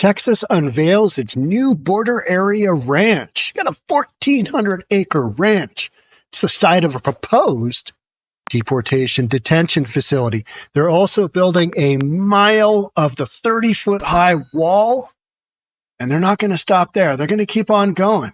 Texas unveils its new border area ranch. Got a 1,400-acre ranch. It's the site of a proposed deportation detention facility. They're also building a mile of the 30-foot-high wall, and they're not going to stop there. They're going to keep on going.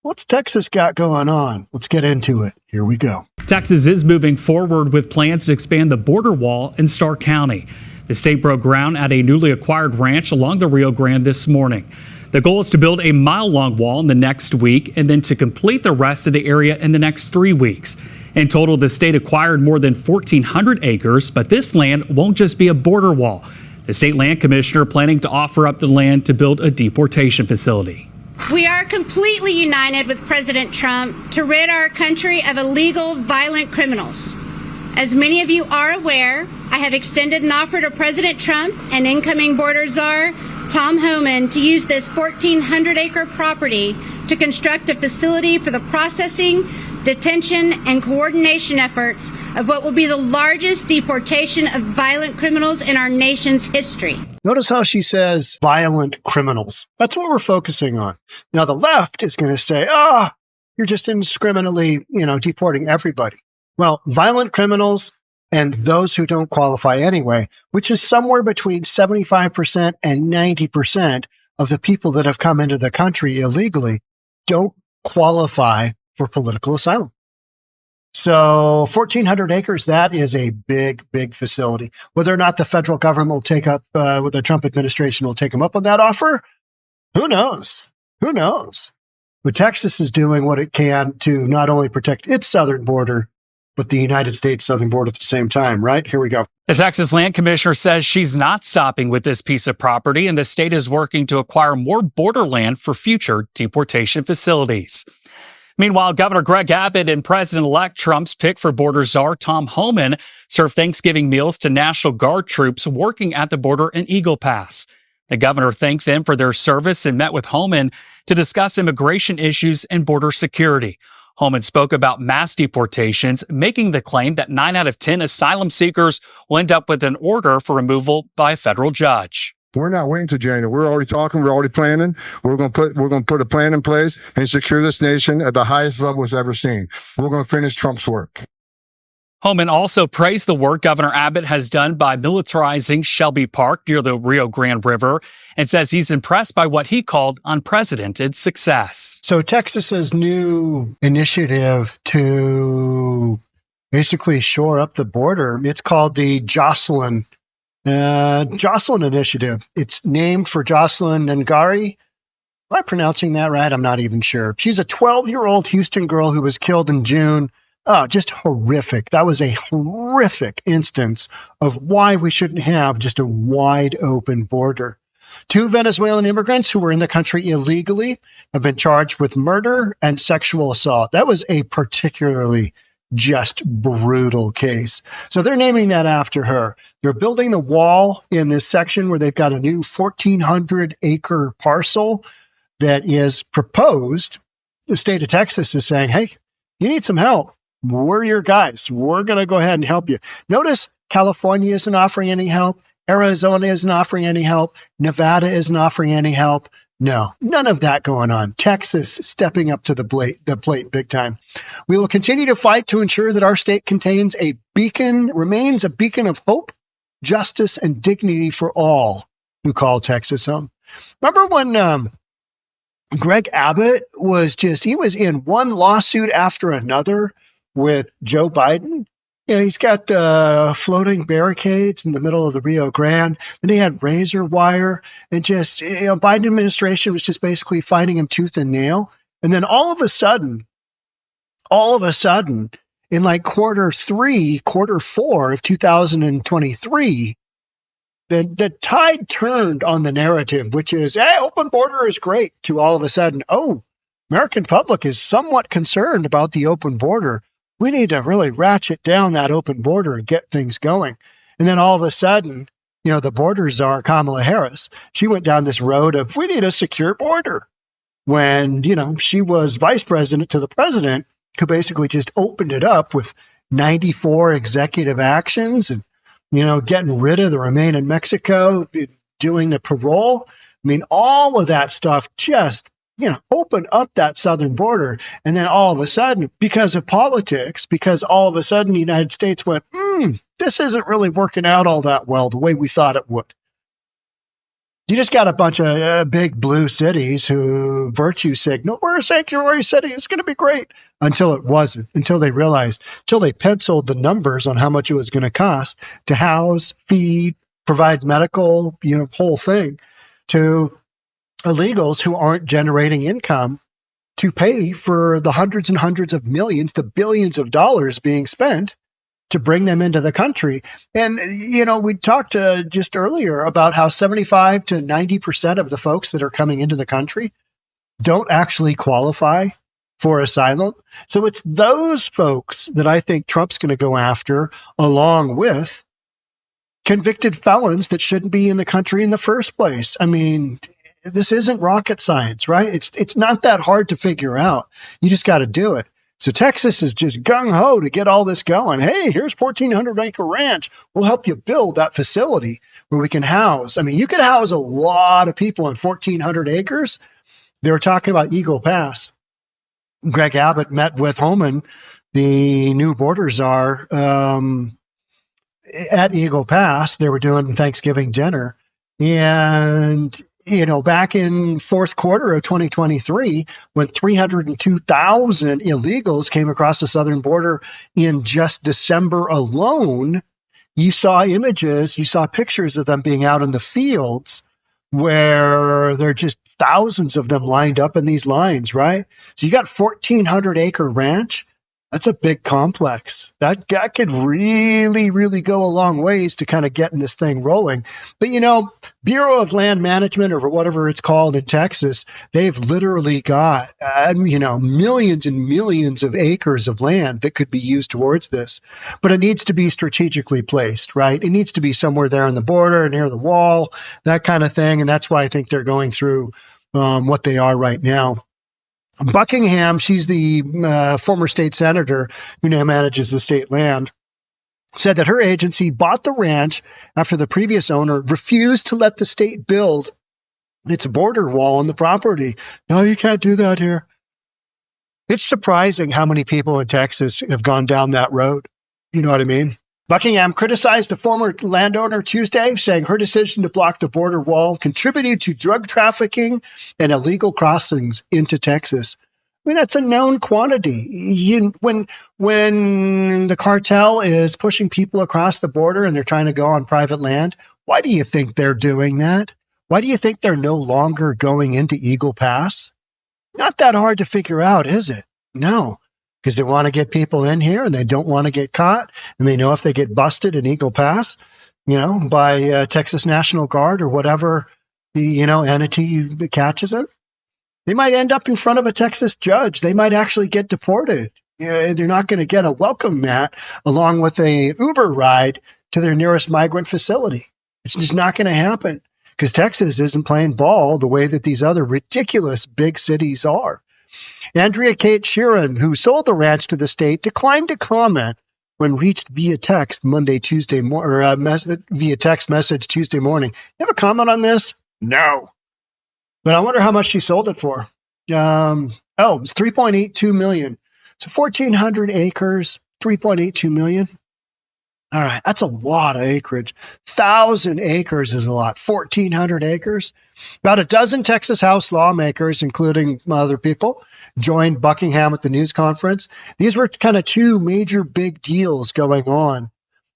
What's Texas got going on? Let's get into it. Here we go. Texas is moving forward with plans to expand the border wall in Stark County. The state broke ground at a newly acquired ranch along the Rio Grande this morning. The goal is to build a mile-long wall in the next week and then to complete the rest of the area in the next 3 weeks. In total, the state acquired more than 1,400 acres, but this land won't just be a border wall. The state land commissioner planning to offer up the land to build a deportation facility. We are completely united with President Trump to rid our country of illegal, violent criminals. As many of you are aware, I have extended an offer to President Trump and incoming Border Czar Tom Homan to use this 1,400-acre property to construct a facility for the processing, detention, and coordination efforts of what will be the largest deportation of violent criminals in our nation's history. Notice how she says violent criminals. That's what we're focusing on. Now, the left is going to say, you're just indiscriminately, deporting everybody. Well, violent criminals and those who don't qualify anyway, which is somewhere between 75% and 90% of the people that have come into the country illegally, don't qualify for political asylum. So 1,400 acres, that is a big, big facility. Whether or not the federal government will take up, the Trump administration will take them up on that offer, who knows? Who knows? But Texas is doing what it can to not only protect its southern border, but the United States southern border at the same time, right? Here we go. The Texas Land Commissioner says she's not stopping with this piece of property, and the state is working to acquire more border land for future deportation facilities. Meanwhile, Governor Greg Abbott and President-elect Trump's pick for Border Czar Tom Homan served Thanksgiving meals to National Guard troops working at the border in Eagle Pass. The governor thanked them for their service and met with Homan to discuss immigration issues and border security. Homan spoke about mass deportations, making the claim that 9 out of 10 asylum seekers will end up with an order for removal by a federal judge. We're not waiting till January. We're already talking. We're already planning. We're going to put a plan in place and secure this nation at the highest level it's ever seen. We're going to finish Trump's work. Homan also praised the work Governor Abbott has done by militarizing Shelby Park near the Rio Grande River and says he's impressed by what he called unprecedented success. So Texas's new initiative to basically shore up the border, it's called the Joselin Initiative. It's named for Joselin Ngari. Am I pronouncing that right? I'm not even sure. She's a 12-year-old Houston girl who was killed in June. Just horrific. That was a horrific instance of why we shouldn't have just a wide open border. 2 Venezuelan immigrants who were in the country illegally have been charged with murder and sexual assault. That was a particularly just brutal case. So they're naming that after her. They're building the wall in this section where they've got a new 1,400-acre parcel that is proposed. The state of Texas is saying, hey, you need some help. We're your guys. We're going to go ahead and help you. Notice California isn't offering any help. Arizona isn't offering any help. Nevada isn't offering any help. No, none of that going on. Texas stepping up to the plate big time. We will continue to fight to ensure that our state remains a beacon of hope, justice, and dignity for all who call Texas home. Remember when Greg Abbott he was in one lawsuit after another with Joe Biden? He's got floating barricades in the middle of the Rio Grande. Then he had razor wire, and Biden administration was just basically fighting him tooth and nail. And then all of a sudden, in like quarter 4 of 2023, the tide turned on the narrative, which is, hey, open border is great, to all of a sudden, American public is somewhat concerned about the open border. We need to really ratchet down that open border and get things going. And then all of a sudden, the border czar, Kamala Harris, she went down this road of, we need a secure border. When, she was vice president to the president, who basically just opened it up with 94 executive actions and, getting rid of the Remain in Mexico, doing the parole. I mean, all of that stuff just, opened up that southern border. And then all of a sudden, because of politics, because all of a sudden the United States went, this isn't really working out all that well the way we thought it would. You just got a bunch of big blue cities who virtue signal, we're a sanctuary city, it's going to be great, until it wasn't, until they realized, until they penciled the numbers on how much it was going to cost to house, feed, provide medical, whole thing to illegals who aren't generating income to pay for the hundreds and hundreds of millions, the billions of dollars being spent to bring them into the country. And, we talked just earlier about how 75 to 90% of the folks that are coming into the country don't actually qualify for asylum. So it's those folks that I think Trump's going to go after, along with convicted felons that shouldn't be in the country in the first place. I mean, this isn't rocket science, right? It's not that hard to figure out. You just got to do it. So Texas is just gung-ho to get all this going. Hey, here's 1,400-acre ranch. We'll help you build that facility where we can house. I mean, you could house a lot of people in 1,400 acres. They were talking about Eagle Pass. Greg Abbott met with Homan, the new Border Czar, at Eagle Pass. They were doing Thanksgiving dinner. And back in fourth quarter of 2023, when 302,000 illegals came across the southern border in just December alone, you saw images, you saw pictures of them being out in the fields where there are just thousands of them lined up in these lines, right? So you got 1,400-acre ranch. That's a big complex. That could really, really go a long ways to kind of getting this thing rolling. But, Bureau of Land Management, or whatever it's called in Texas, they've literally got, millions and millions of acres of land that could be used towards this. But it needs to be strategically placed, right? It needs to be somewhere there on the border, near the wall, that kind of thing. And that's why I think they're going through what they are right now. Buckingham, she's the former state senator who now manages the state land, said that her agency bought the ranch after the previous owner refused to let the state build its border wall on the property. No, you can't do that here. It's surprising how many people in Texas have gone down that road. You know what I mean? Buckingham criticized the former landowner Tuesday, saying her decision to block the border wall contributed to drug trafficking and illegal crossings into Texas. I mean, that's a known quantity. When the cartel is pushing people across the border and they're trying to go on private land, why do you think they're doing that? Why do you think they're no longer going into Eagle Pass? Not that hard to figure out, is it? No. Because they want to get people in here and they don't want to get caught. And they know if they get busted in Eagle Pass, by Texas National Guard or whatever, entity that catches them, they might end up in front of a Texas judge. They might actually get deported. They're not going to get a welcome mat along with a Uber ride to their nearest migrant facility. It's just not going to happen because Texas isn't playing ball the way that these other ridiculous big cities are. Andrea Kate Sheeran, who sold the ranch to the state, declined to comment when reached via text via text message Tuesday morning. You have a comment on this? No. But I wonder how much she sold it for. It was $3.82 million. So 1,400 acres, $3.82 million. All right, that's a lot of acreage. 1,000 acres is a lot. 1,400 acres. About a dozen Texas House lawmakers, including other people, joined Buckingham at the news conference. These were kind of two major big deals going on.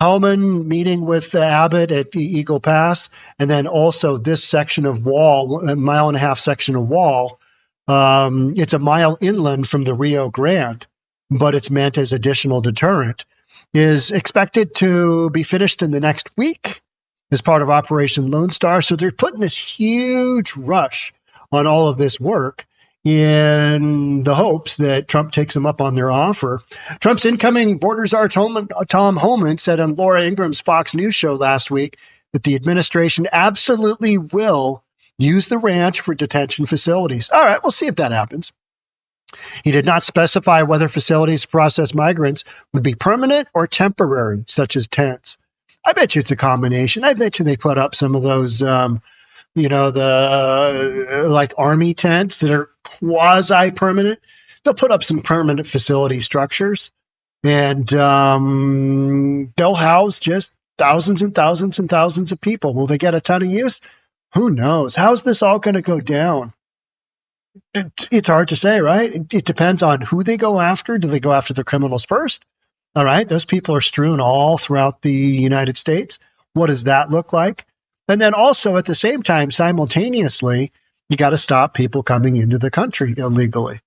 Homan meeting with Abbott at Eagle Pass, and then also this section of wall, a mile-and-a-half section of wall. It's a mile inland from the Rio Grande, but it's meant as additional deterrent. Is expected to be finished in the next week as part of Operation Lonestar. So they're putting this huge rush on all of this work in the hopes that Trump takes them up on their offer. Trump's incoming Border Czar Tom Homan said on Laura Ingram's Fox News show last week that the administration absolutely will use the ranch for detention facilities. All right, we'll see if that happens. He did not specify whether facilities to process migrants would be permanent or temporary, such as tents. I bet you it's a combination. I bet you they put up some of those the like army tents that are quasi-permanent. They'll put up some permanent facility structures, and they'll house just thousands and thousands and thousands of people. Will they get a ton of use? Who knows? How's this all going to go down? It's hard to say, right? It depends on who they go after. Do they go after the criminals first? All right, those people are strewn all throughout the United States. What does that look like? And then also at the same time, simultaneously, you got to stop people coming into the country illegally.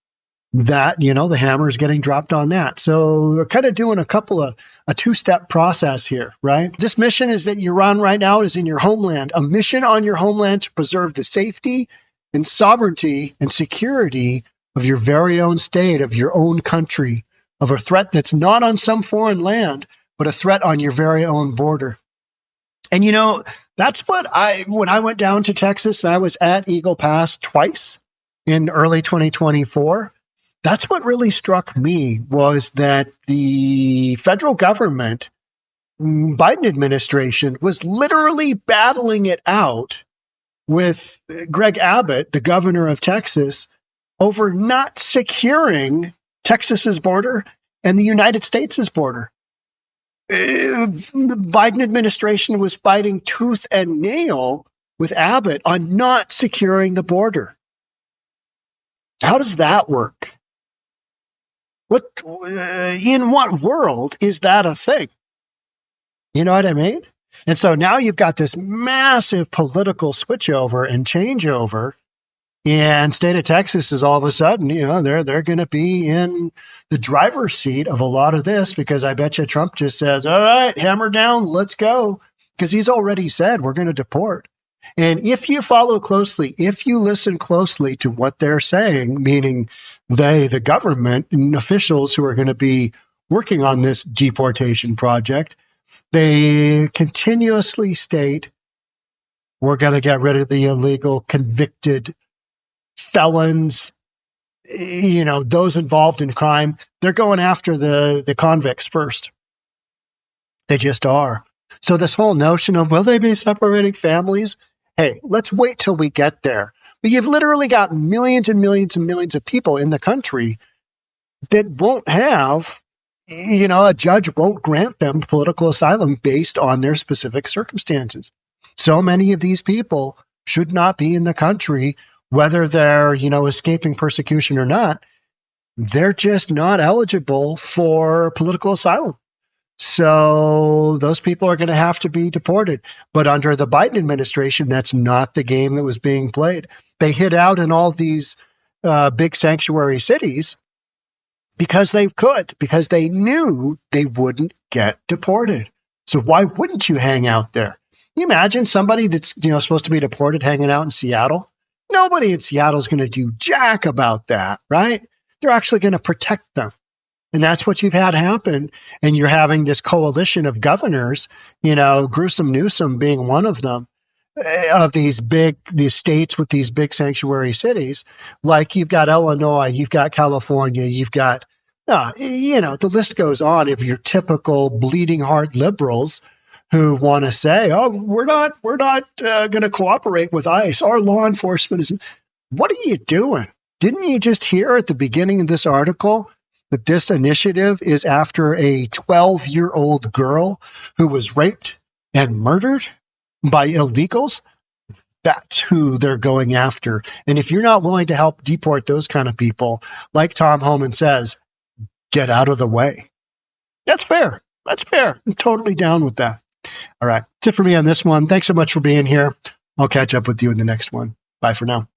That, the hammer is getting dropped on that. So we're kind of doing a two-step process here, right? This mission is that you're on right now is in your homeland, a mission on your homeland to preserve the safety and sovereignty and security of your very own state, of your own country, of a threat that's not on some foreign land, but a threat on your very own border. And, that's what when I went down to Texas, and I was at Eagle Pass twice in early 2024. That's what really struck me, was that the federal government, Biden administration, was literally battling it out with Greg Abbott, the governor of Texas, over not securing Texas's border and the United States' border. The Biden administration was fighting tooth and nail with Abbott on not securing the border. How does that work? In what world is that a thing? You know what I mean? And so now you've got this massive political switchover and changeover, and state of Texas is all of a sudden, they're going to be in the driver's seat of a lot of this, because I bet you Trump just says, all right, hammer down, let's go. Because he's already said we're going to deport. And if you follow closely, if you listen closely to what they're saying, meaning the government and officials who are going to be working on this deportation project, they continuously state, we're going to get rid of the illegal convicted felons, those involved in crime. They're going after the convicts first. They just are. So this whole notion of, will they be separating families? Hey, let's wait till we get there. But you've literally got millions and millions and millions of people in the country that won't have, a judge won't grant them political asylum based on their specific circumstances. So many of these people should not be in the country, whether they're, escaping persecution or not. They're just not eligible for political asylum. So those people are going to have to be deported. But under the Biden administration, that's not the game that was being played. They hid out in all these big sanctuary cities because they could, because they knew they wouldn't get deported. So why wouldn't you hang out there? Can you imagine somebody that's supposed to be deported hanging out in Seattle? Nobody in Seattle is going to do jack about that, right? They're actually going to protect them. And that's what you've had happen. And you're having this coalition of governors, Gruesome Newsom being one of them, of these states with these big sanctuary cities. Like you've got Illinois, you've got California, you've got, the list goes on of your typical bleeding heart liberals who want to say, oh, we're not going to cooperate with ICE. Our law enforcement is. What are you doing? Didn't you just hear at the beginning of this article that this initiative is after a 12-year-old girl who was raped and murdered by illegals? That's who they're going after. And if you're not willing to help deport those kind of people, like Tom Homan says, get out of the way. That's fair. That's fair. I'm totally down with that. All right. That's it for me on this one. Thanks so much for being here. I'll catch up with you in the next one. Bye for now.